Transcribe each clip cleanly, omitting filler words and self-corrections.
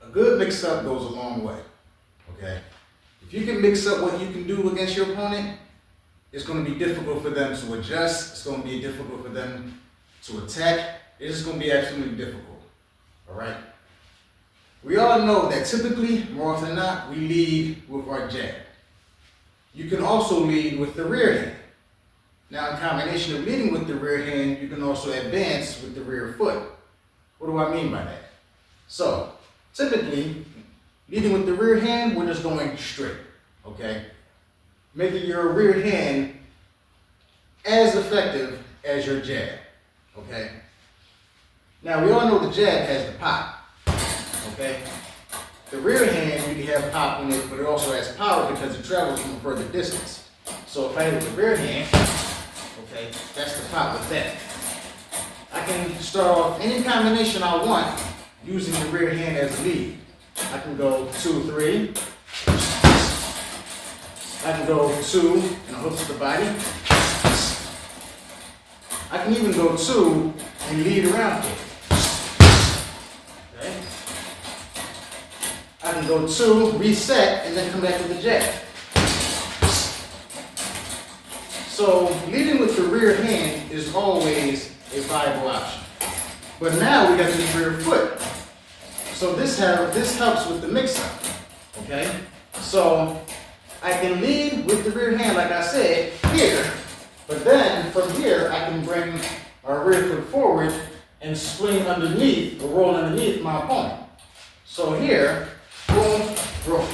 a good mix-up goes a long way, okay? If you can mix up what you can do against your opponent, it's going to be difficult for them to adjust. It's going to be difficult for them to attack. It's just going to be absolutely difficult, all right? We all know that typically, more often than not, we lead with our jab. You can also lead with the rear hand. Now, in combination of leading with the rear hand, you can also advance with the rear foot. What do I mean by that? So, typically, leading with the rear hand, we're just going straight, okay? Making your rear hand as effective as your jab, okay? Now, we all know the jab has the pop, okay? The rear hand, you can have pop in it, but it also has power because it travels from a further distance. So if I hit the rear hand, okay, that's the pop with that. I can start off any combination I want using the rear hand as a lead. I can go 2, 3. I can go 2 and hook to the body. I can even go 2 and lead around it. Okay? I can go 2, reset, and then come back with the jab. So leading with the rear hand is always a viable option. But now we got this rear foot. So this helps with the mix-up, okay? So I can lead with the rear hand, like I said, here, but then from here I can bring our rear foot forward and swing underneath, or roll underneath my opponent. So here, boom, roll.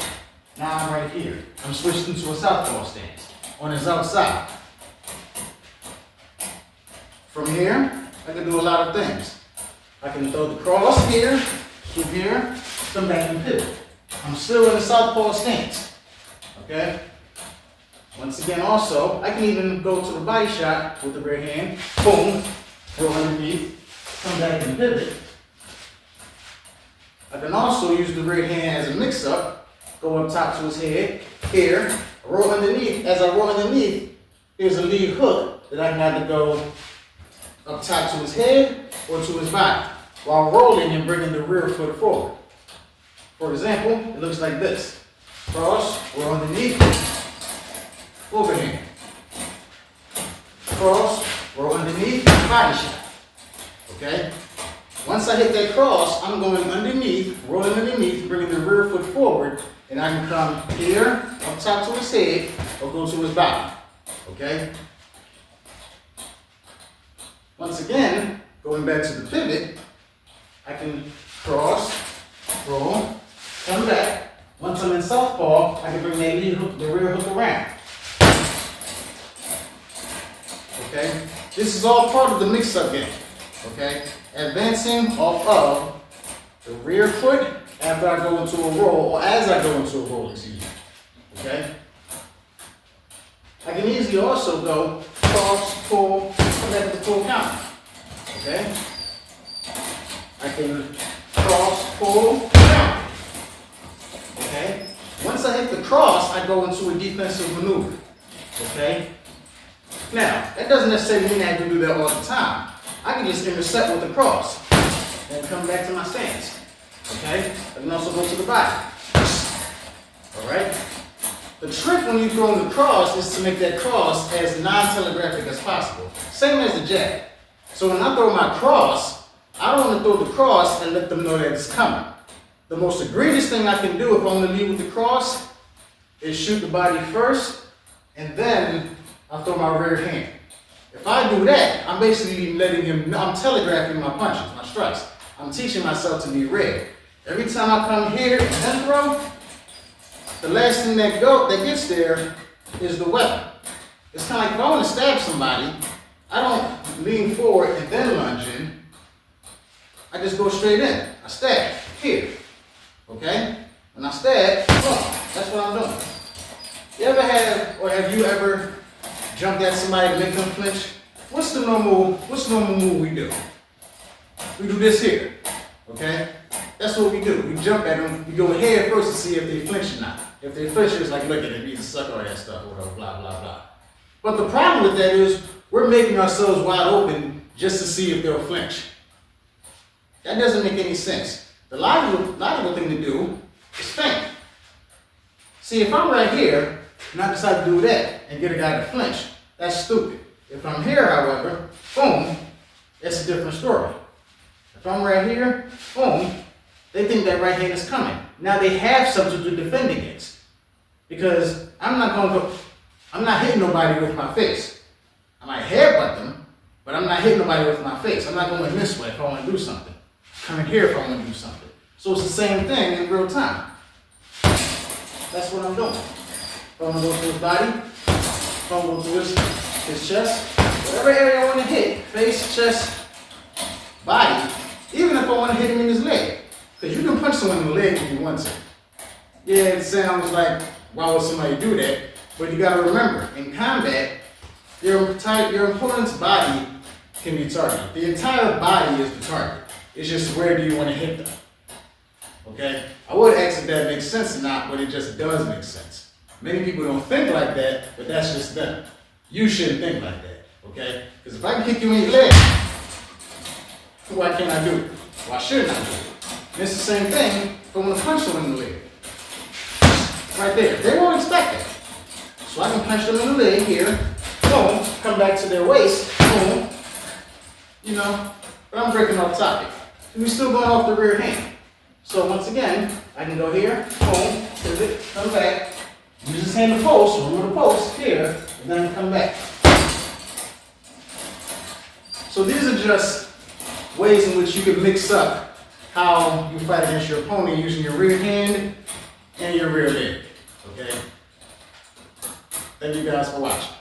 Now I'm right here. I'm switched into a southpaw stance on his outside. From here, I can do a lot of things. I can throw the cross here, swoop here, come back and pivot. I'm still in a southpaw stance, okay? Once again, also, I can even go to the body shot with the rear hand, boom, roll underneath, come back and pivot. I can also use the rear hand as a mix-up, go up top to his head, here, roll underneath. As I roll underneath, there's a lead hook that I can either go up top to his head or to his body, while rolling and bringing the rear foot forward. For example, it looks like this. Cross, roll underneath, overhand. Cross, roll underneath, body shot. Okay? Once I hit that cross, I'm going underneath, rolling underneath, bringing the rear foot forward, and I can come here, up top to his head, or go to his body. Okay? Once again, going back to the pivot, I can cross, roll, come back. Once I'm in southpaw, I can bring that lead hook, the rear hook around. Okay? This is all part of the mix-up game. Okay? Advancing off of the rear foot after I go into a roll, or as I go into a roll, excuse me. Okay? I can easily also go cross, pull, come back to the full count. Okay? I can cross, pull, count. Okay? Once I hit the cross, I go into a defensive maneuver. Okay? Now, that doesn't necessarily mean I have to do that all the time. I can just intercept with the cross and come back to my stance. Okay? I can also go to the body. Alright? The trick when you throw the cross is to make that cross as non-telegraphic as possible. Same as the jab. So when I throw my cross, I don't want to throw the cross and let them know that it's coming. The most egregious thing I can do if I want to lead with the cross is shoot the body first, and then I'll throw my rear hand. If I do that, I'm basically letting him, I'm telegraphing my punches, my strikes. I'm teaching myself to be read. Every time I come here and then throw, the last thing that gets there is the weapon. It's kind of like if I want to stab somebody, I don't lean forward and then lunge in. I just go straight in. I stab here. Okay? When I stab, that's what I'm doing. You ever have, or have you ever jumped at somebody to make them flinch? What's the normal move we do? We do this here. Okay? That's what we do. We jump at them. We go ahead first to see if they flinch or not. If they flinch, it's like, look at it, need to suck all that stuff, or whatever, blah, blah, blah. But the problem with that is we're making ourselves wide open just to see if they'll flinch. That doesn't make any sense. The logical thing to do is feint. See, if I'm right here, and I decide to do that and get a guy to flinch, that's stupid. If I'm here, however, boom, it's a different story. If I'm right here, boom, they think that right hand is coming. Now they have something to defend against. Because I'm not hitting nobody with my face. I might headbutt them, but I'm not hitting nobody with my face. I'm not going this way if I want to do something. Coming here if I want to do something. So it's the same thing in real time. That's what I'm doing. If I want to go to his body, if I want to go to his chest, whatever area I want to hit, face, chest, body, even if I want to hit him in his leg. Because you can punch someone in the leg if you want to. Yeah, it sounds like, why would somebody do that? But you got to remember, in combat, your opponent's body can be targeted. The entire body is the target. It's just where do you want to hit them. Okay? I would ask if that makes sense or not, but it just does make sense. Many people don't think like that, but that's just them. You shouldn't think like that. Okay? Because if I can kick you in your leg, why can't I do it? Why shouldn't I do it? And it's the same thing if I want to punch someone in the leg. Right there. They won't expect it. So I can punch them in the leg here, boom, come back to their waist, boom, you know, but I'm breaking off topic. We're still going off the rear hand. So once again, I can go here, boom, pivot, come back, use this hand to post, remove the post here, and then come back. So these are just ways in which you can mix up how you fight against your opponent using your rear hand and your rear leg, okay? Thank you guys for watching.